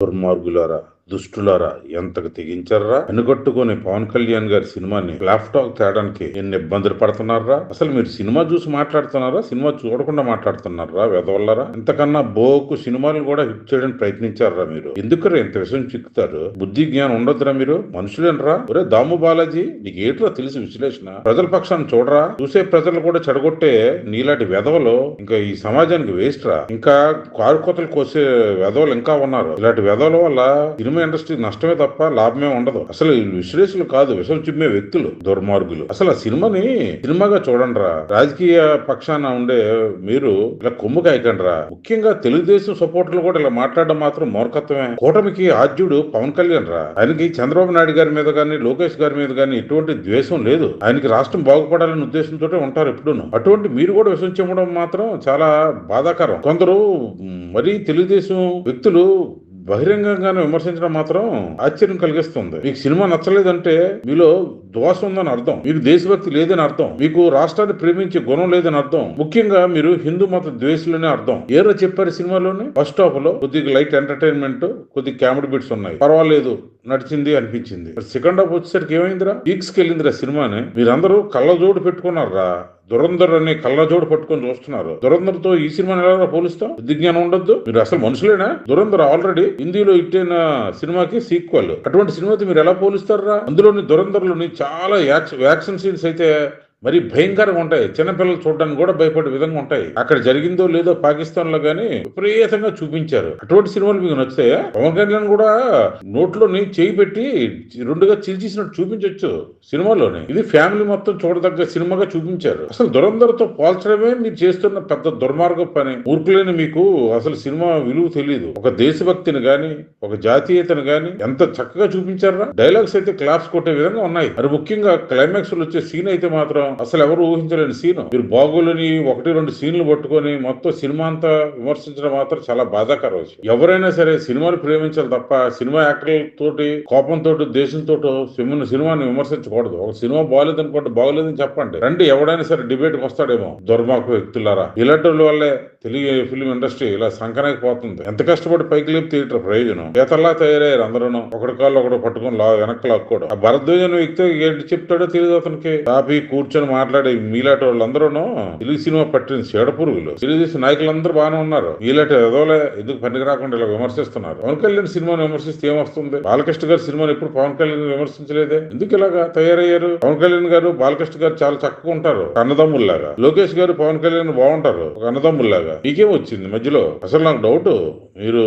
దుర్మార్గులారా, దుష్టులారా, ఎంతకు తెగించారా? వెనుగొట్టుకుని పవన్ కళ్యాణ్ గారి సినిమాని ఫ్లాప్ టాక్ తేడానికి ఎన్ని ఇబ్బందులు పడుతున్నారా? అసలు మీరు సినిమా చూసి మాట్లాడుతున్నారా, సినిమా చూడకుండా మాట్లాడుతున్నారా? వెదవల్లరా, ఇంతకన్నా బోకు సినిమాలు కూడా హిట్ చేయడానికి ప్రయత్నించారా? మీరు ఎందుకురా ఇంత విషయం చిక్కుతారు? బుద్ధి జ్ఞానం ఉండొద్దురా? మీరు మనుషులేనరా? ఒరే దాము బాలాజీ, నీకు ఏట్రా తెలిసి విశ్లేషణ? ప్రజల పక్షాన్ని చూడరా? చూసే ప్రజలు కూడా చెడగొట్టే నీలాంటి వెధవలు ఇంకా ఈ సమాజానికి వేస్ట్ రా. ఇంకా కారు కోతలు కోసే వెధవలు ఇంకా ఉన్నారు. ఇలాంటి వెధవల వల్ల సినిమా ఇండస్ట్రీ నష్టమే తప్ప లాభమే ఉండదు. అసలు విశ్లేషకులు కాదు, విషం చిమ్మే వ్యక్తులు, దుర్మార్గులు. అసలు ఆ సినిమాని సినిమాగా చూడండి రా. రాజకీయ పక్షాన ఉండే మీరు ఇలా కొమ్ము కాయకండి రా. ముఖ్యంగా తెలుగుదేశం సపోర్టర్లు కూడా ఇలా మాట్లాడడం మాత్రం మూర్ఖత్వమే. కూటమికి ఆద్యుడు పవన్ కళ్యాణ్ రా. ఆయనకి చంద్రబాబు నాయుడు గారి మీద గానీ, లోకేష్ గారి మీద గానీ ఎటువంటి ద్వేషం లేదు. ఆయనకి రాష్ట్రం బాగుపడాలనే ఉద్దేశంతో ఉంటారు ఎప్పుడూను. అటువంటి మీరు కూడా విషం చిమ్మడం మాత్రం చాలా బాధాకరం. కొందరు మరీ తెలుగుదేశం వ్యక్తులు బహిరంగంగానే విమర్శించడం మాత్రం ఆశ్చర్యం కలిగిస్తుంది. మీకు సినిమా నచ్చలేదంటే మీలో దోషం ఉందని అర్థం, మీకు దేశభక్తి లేదని అర్థం, మీకు రాష్ట్రాన్ని ప్రేమించే గుణం లేదని అర్థం, ముఖ్యంగా మీరు హిందూ మత ద్వేషులనే అర్థం. ఏరో చెప్పారు సినిమాలోని ఫస్ట్ హాఫ్ లో కొద్దిగా లైట్ ఎంటర్టైన్మెంట్, కొద్దిగా కామెడీ బిట్స్ ఉన్నాయి, పర్వాలేదు, నడిచింది అనిపించింది. సెకండ్ హాఫ్ వచ్చేసరికి ఏమైందిరా, పీక్స్ కి వెళ్ళిందిరా సినిమాని. మీరందరూ కళ్ళజోడు పెట్టుకున్నారా? దురంధర్ అని కళ్ళజోడు పట్టుకొని చూస్తున్నారు. దురంధర్ తో ఈ సినిమాని ఎలా పోలుస్తాం? విజ్ఞానం ఉండొద్దు. మీరు అసలు మనుషులేనా? దురంధర్ ఆల్రెడీ హిందీలో హిట్ అయిన సినిమాకి సీక్వెల్. అటువంటి సినిమాతో మీరు ఎలా పోలుస్తారా? అందులోని దురంధర్లోని చాలా యాక్షన్ సీన్స్ అయితే మరి భయంకరంగా ఉంటాయి. చిన్నపిల్లలు చూడడానికి కూడా భయపడే విధంగా ఉంటాయి. అక్కడ జరిగిందో లేదో పాకిస్తాన్ లో గానీ విపరీతంగా చూపించారు. అటువంటి సినిమాలు మీకు నచ్చుతాయా? పవన్ కళ్యాణ్ కూడా నోట్లోని చేయి పెట్టి రెండుగా చీల్చేసినట్టు చూపించవచ్చు సినిమాలోనే. ఇది ఫ్యామిలీ మొత్తం చూడదగ్గ సినిమాగా చూపించారు. అసలు దురంధర్ తో పోల్చడమే మీరు చేస్తున్న పెద్ద దుర్మార్గ పని. ఊరుకులేని మీకు అసలు సినిమా విలువ తెలియదు. ఒక దేశభక్తిని గాని, ఒక జాతీయతను గాని ఎంత చక్కగా చూపించారా? డైలాగ్స్ అయితే క్లాప్స్ కొట్టే విధంగా ఉన్నాయి. మరి ముఖ్యంగా క్లైమాక్స్ లో వచ్చే సీన్ అయితే మాత్రం అసలు ఎవరు ఊహించలేని సీన్. మీరు బాగోలని 1-2 సీన్లు పట్టుకొని మొత్తం సినిమా అంతా విమర్శించడం మాత్రం చాలా బాధాకరం. ఎవరైనా సరే సినిమాను ప్రేమించాలి తప్ప సినిమా యాక్టర్ల తోటి కోపంతో, దేశంతో సినిమాని విమర్శించకూడదు. ఒక సినిమా బాగోలేదు అనుకోండి, బాగోలేదని చెప్పండి. రండి, ఎవడైనా సరే డిబేట్ కి వస్తాడేమో. దుర్మార్గ వ్యక్తులారా, ఇలాంటి వల్లే తెలుగు ఫిల్మ్ ఇండస్ట్రీ ఇలా సంకనానికి పోతుంది. ఎంత కష్టపడి పైకి లేపు థియేటర్ ప్రయోజనం? చేతల్లా తయారయ్యారు అందరూ. ఒకటి కాళ్ళు ఒకటి పట్టుకుని వెనక్కి లాక్కోవడం. ఆ భరద్వాజన్ వ్యక్తి ఏంటి చెప్తాడో తెలియదు అతనికి. కాపీ కూర్చొని మాట్లాడే మీలాంటి వాళ్ళందరూ తెలుగు సినిమా పట్టిన చెడపురుగులు. తెలుగుదేశం నాయకులందరూ బాగానే ఉన్నారు. మీలాంటి ఎదోలే ఎందుకు పనికి రాకుండా ఇలా విమర్శిస్తున్నారు. పవన్ కళ్యాణ్ సినిమాను విమర్శిస్తే ఏమొస్తుంది? బాలకృష్ణ గారి సినిమాను ఎప్పుడు పవన్ కళ్యాణ్ విమర్శించలేదే. ఎందుకు ఇలాగా తయారయ్యారు? పవన్ కళ్యాణ్ గారు, బాలకృష్ణ గారు చాలా చక్కగా ఉంటారు, అన్నదమ్ముల్లాగా. లోకేష్ గారు, పవన్ కళ్యాణ్ బాగుంటారు, ఒక అన్నదమ్ముల్లాగా. మీకేం వచ్చింది మధ్యలో? అసలు నాకు డౌట్, మీరు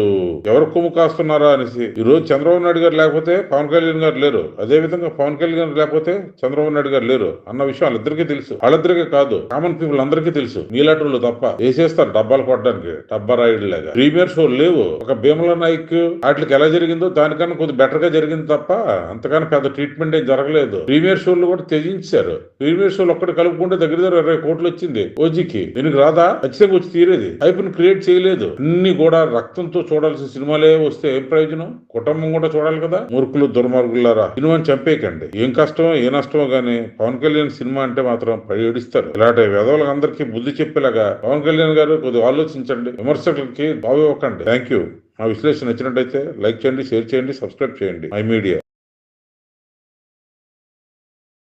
ఎవరు కొమ్ము కాస్తున్నారా అనేసి. ఈ రోజు చంద్రబాబు నాయుడు గారు లేకపోతే పవన్ కళ్యాణ్ గారు లేరు, అదే విధంగా పవన్ కళ్యాణ్ లేకపోతే చంద్రబాబు నాయుడు గారు లేరు అన్న విషయం వాళ్ళిద్దరికీ తెలుసు. వాళ్ళిద్దరికీ కాదు, కామన్ పీపుల్ అందరికీ తెలుసు. మీలాంటి వాళ్ళు తప్ప వేసేస్తారు డబ్బాలు కొట్టడానికి, డబ్బా రాయుడు లాగా. ప్రీమియర్ షో లేవు. ఒక భీమల నాయక్ వాటికి ఎలా జరిగిందో దానికన్నా కొద్ది బెటర్ గా జరిగింది తప్ప అంతకన్నా పెద్ద ట్రీట్మెంట్ ఏం జరగలేదు. ప్రీమియర్ షోలు కూడా త్యజించారు. ప్రీమియర్ షోలు ఒక్కటి కలుపుకుంటే దగ్గర 20 కోట్లు వచ్చింది ఓజీకి. దీనికి రాదా? ఖచ్చితంగా వచ్చి తీరేది. హైప్ను క్రియేట్ చేయలేదు. అన్ని కూడా రక్తంతో చూడాల్సిన సినిమాలే వస్తే ఏం ప్రయోజనం? కుటుంబం కూడా చూడాలి కదా. మూర్ఖులు, దుర్మార్గులారా, సినిమాని చంపేయకండి. ఏం కష్టమో ఏ నష్టమో గానీ పవన్ కళ్యాణ్ సినిమా అంటే మాత్రం పడి ఏడుస్తారు. ఇలాంటి వెధవలకు అందరికీ బుద్ధి చెప్పేలాగా పవన్ కళ్యాణ్ గారు కొద్దిగా ఆలోచించండి. విమర్శకులకి బావివ్వకండి. Thank you. మా విశ్లేషణ నచ్చినట్టయితే లైక్ చేయండి, షేర్ చేయండి, సబ్స్క్రైబ్ చేయండి మై మీడియా.